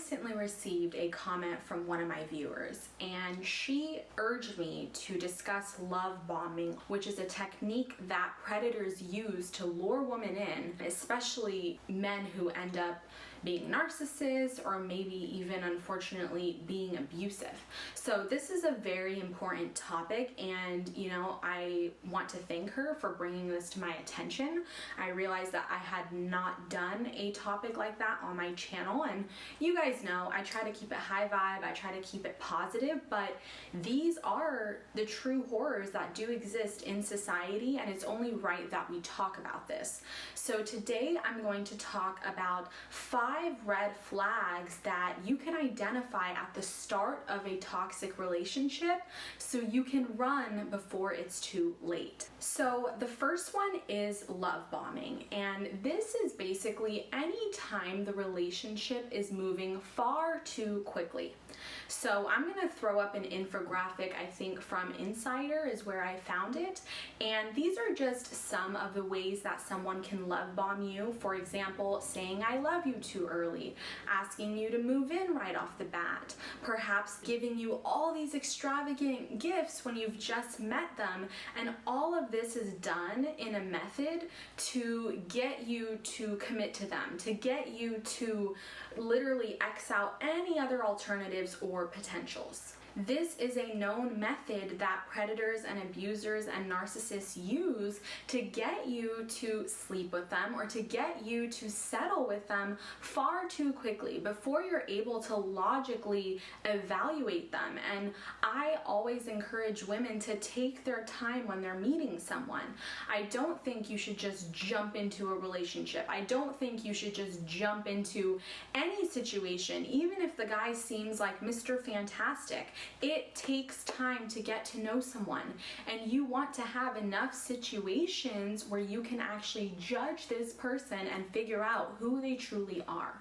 recently received a comment from one of my viewers, and she urged me to discuss love bombing, which is a technique that predators use to lure women in, especially men who end up being narcissists or maybe even unfortunately being abusive. So this is a very important topic, and I want to thank her for bringing this to my attention. I realized that I had not done a topic like that on my channel, and you guys know I try to keep it high vibe, I try to keep it positive, but these are the true horrors that do exist in society, and it's only right that we talk about this. So today I'm going to talk about 5 red flags that you can identify at the start of a toxic relationship so you can run before it's too late. So the first one is love bombing, and this is basically any time the relationship is moving far too quickly. So I'm going to throw up an infographic, I think from Insider is where I found it, and these are just some of the ways that someone can love bomb you. For example, saying I love you too early, asking you to move in right off the bat, perhaps giving you all these extravagant gifts when you've just met them, and all of this is done in a method to get you to commit to them, to get you to literally X out any other alternatives or potentials. This is a known method that predators and abusers and narcissists use to get you to sleep with them or to get you to settle with them far too quickly before you're able to logically evaluate them. And I always encourage women to take their time when they're meeting someone. I don't think you should just jump into a relationship. I don't think you should just jump into any situation, even if the guy seems like Mr. Fantastic. It takes time to get to know someone, and you want to have enough situations where you can actually judge this person and figure out who they truly are.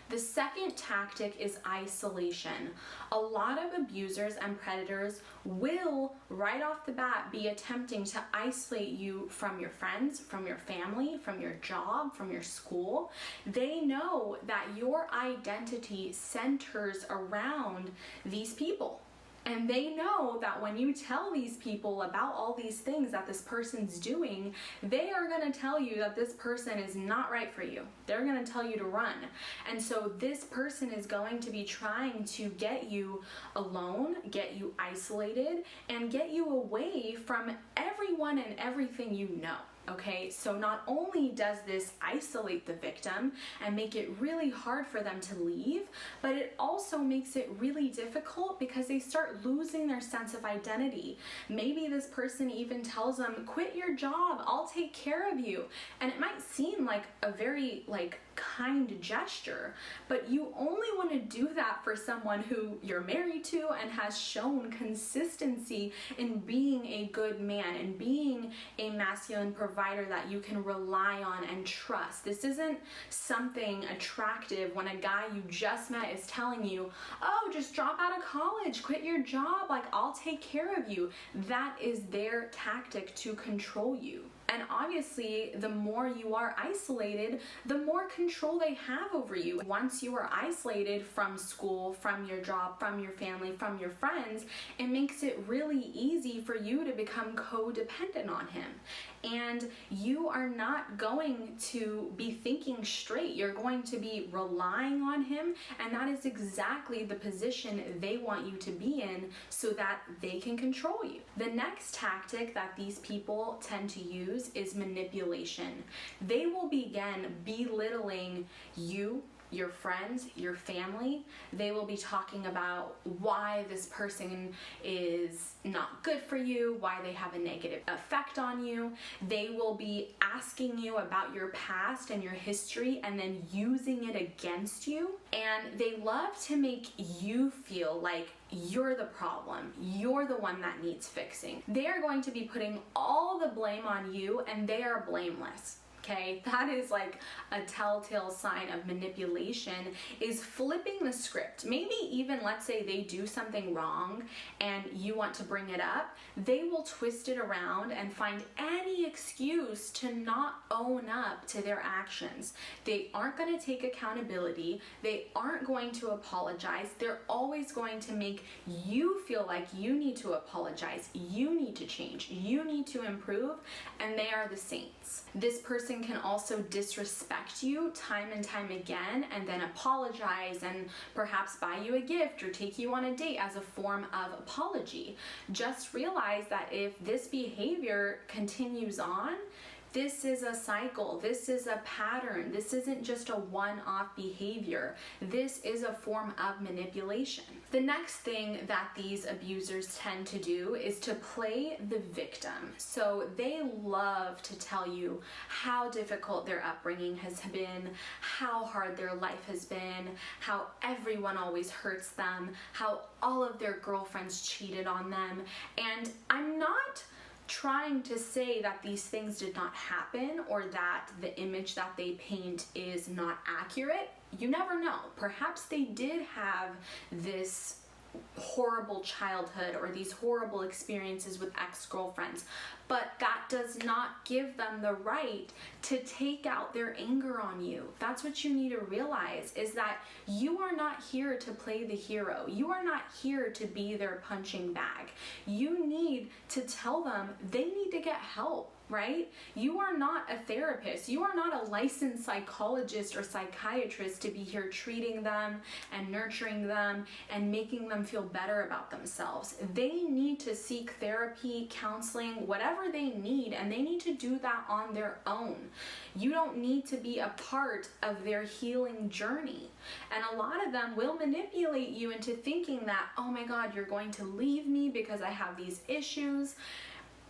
The second tactic is isolation. A lot of abusers and predators will, right off the bat, be attempting to isolate you from your friends, from your family, from your job, from your school. They know that your identity centers around these people. And they know that when you tell these people about all these things that this person's doing, they are going to tell you that this person is not right for you. They're going to tell you to run. And so this person is going to be trying to get you alone, get you isolated, and get you away from everyone and everything you know. Okay, so not only does this isolate the victim and make it really hard for them to leave, but it also makes it really difficult because they start losing their sense of identity. Maybe this person even tells them, quit your job, I'll take care of you. And it might seem like a very kind gesture, but you only want to do that for someone who you're married to and has shown consistency in being a good man and being a masculine provider that you can rely on and trust. This isn't something attractive when a guy you just met is telling you, oh, just drop out of college, quit your job, I'll take care of you. That is their tactic to control you. And obviously, the more you are isolated, the more control they have over you. Once you are isolated from school, from your job, from your family, from your friends, it makes it really easy for you to become codependent on him. And you are not going to be thinking straight. You're going to be relying on him, and that is exactly the position they want you to be in so that they can control you. The next tactic that these people tend to use is manipulation. They will begin belittling you, your friends, your family. They will be talking about why this person is not good for you, why they have a negative effect on you. They will be asking you about your past and your history and then using it against you. And they love to make you feel like you're the problem. You're the one that needs fixing. They are going to be putting all the blame on you, and they are blameless. Okay, that is like a telltale sign of manipulation, is flipping the script. Maybe even, let's say they do something wrong and you want to bring it up, they will twist it around and find any excuse to not own up to their actions. They aren't going to take accountability. They aren't going to apologize. They're always going to make you feel like you need to apologize, you need to change, you need to improve, and they are the saints. This person can also disrespect you time and time again and then apologize and perhaps buy you a gift or take you on a date as a form of apology. Just realize that if this behavior continues on, this is a cycle, this is a pattern, this isn't just a one-off behavior, this is a form of manipulation. The next thing that these abusers tend to do is to play the victim. So they love to tell you how difficult their upbringing has been, how hard their life has been, how everyone always hurts them, how all of their girlfriends cheated on them. And I'm not trying to say that these things did not happen or that the image that they paint is not accurate. You never know. Perhaps they did have this horrible childhood or these horrible experiences with ex-girlfriends, but that does not give them the right to take out their anger on you. That's what you need to realize, is that you are not here to play the hero. You are not here to be their punching bag. You need to tell them they need to get help. Right? You are not a therapist. You are not a licensed psychologist or psychiatrist to be here treating them and nurturing them and making them feel better about themselves. They need to seek therapy, counseling, whatever they need, and they need to do that on their own. You don't need to be a part of their healing journey. And a lot of them will manipulate you into thinking that, oh my God, you're going to leave me because I have these issues.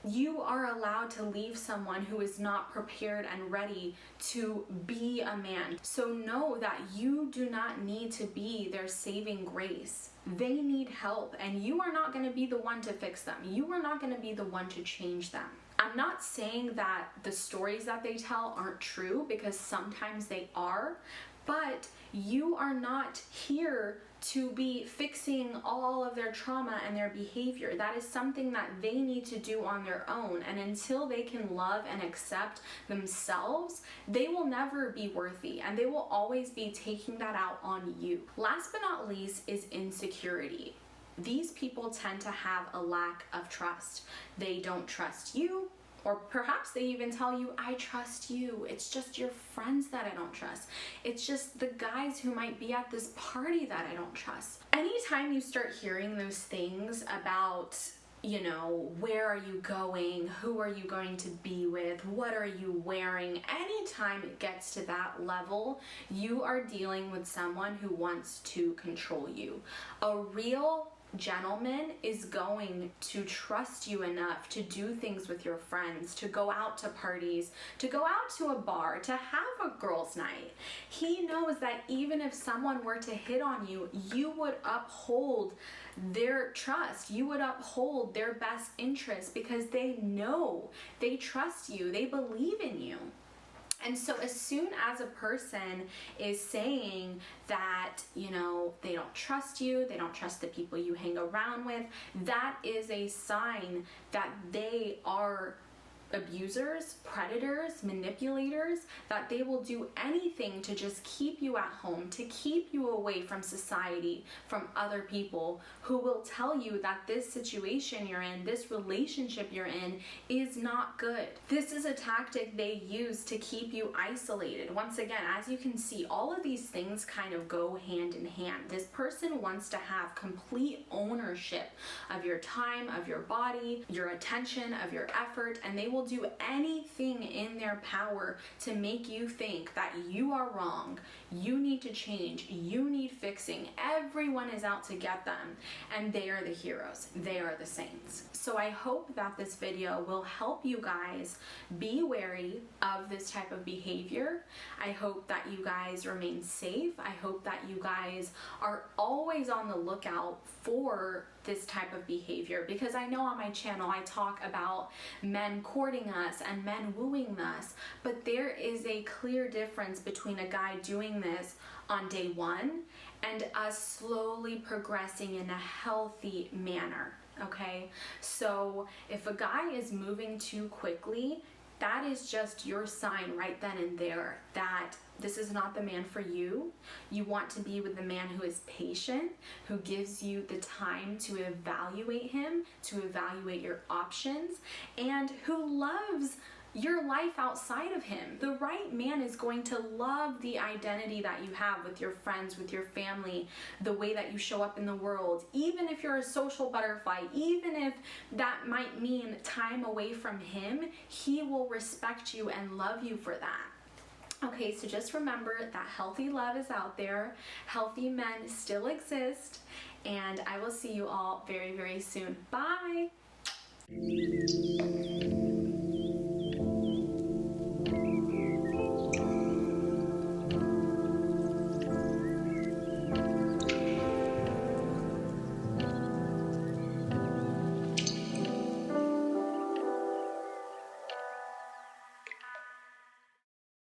You are allowed to leave someone who is not prepared and ready to be a man. So know that you do not need to be their saving grace. They need help, and you are not going to be the one to fix them. You are not going to be the one to change them. I'm not saying that the stories that they tell aren't true, because sometimes they are, but you are not here to be fixing all of their trauma and their behavior. That is something that they need to do on their own. And until they can love and accept themselves, they will never be worthy, and they will always be taking that out on you. Last but not least is insecurity. These people tend to have a lack of trust. They don't trust you, or perhaps they even tell you, I trust you. It's just your friends that I don't trust. It's just the guys who might be at this party that I don't trust. Anytime you start hearing those things about, where are you going? Who are you going to be with? What are you wearing? Anytime it gets to that level, you are dealing with someone who wants to control you. A real gentleman is going to trust you enough to do things with your friends, to go out to parties, to go out to a bar, to have a girls' night. He knows that even if someone were to hit on you, you would uphold their trust. You would uphold their best interest, because they know, they trust you, they believe in you. And so as soon as a person is saying that, they don't trust you, they don't trust the people you hang around with, that is a sign that they are abusers, predators, manipulators, that they will do anything to just keep you at home, to keep you away from society, from other people who will tell you that this situation you're in, this relationship you're in, is not good. This is a tactic they use to keep you isolated. Once again, as you can see, all of these things kind of go hand in hand. This person wants to have complete ownership of your time, of your body, your attention, of your effort, and they will do anything in their power to make you think that you are wrong, you need to change, you need fixing. Everyone is out to get them, and they are the heroes, they are the saints. So I hope that this video will help you guys be wary of this type of behavior. I hope that you guys remain safe. I hope that you guys are always on the lookout for this type of behavior, because I know on my channel I talk about men courting courting us and men wooing us, but there is a clear difference between a guy doing this on day one and us slowly progressing in a healthy manner, okay? So if a guy is moving too quickly, that is just your sign right then and there that this is not the man for you. You want to be with the man who is patient, who gives you the time to evaluate him, to evaluate your options, and who loves your life outside of him. The right man is going to love the identity that you have with your friends, with your family, the way that you show up in the world. Even if you're a social butterfly, even if that might mean time away from him, he will respect you and love you for that. Okay, so just remember that healthy love is out there, healthy men still exist, and I will see you all very, very soon. Bye!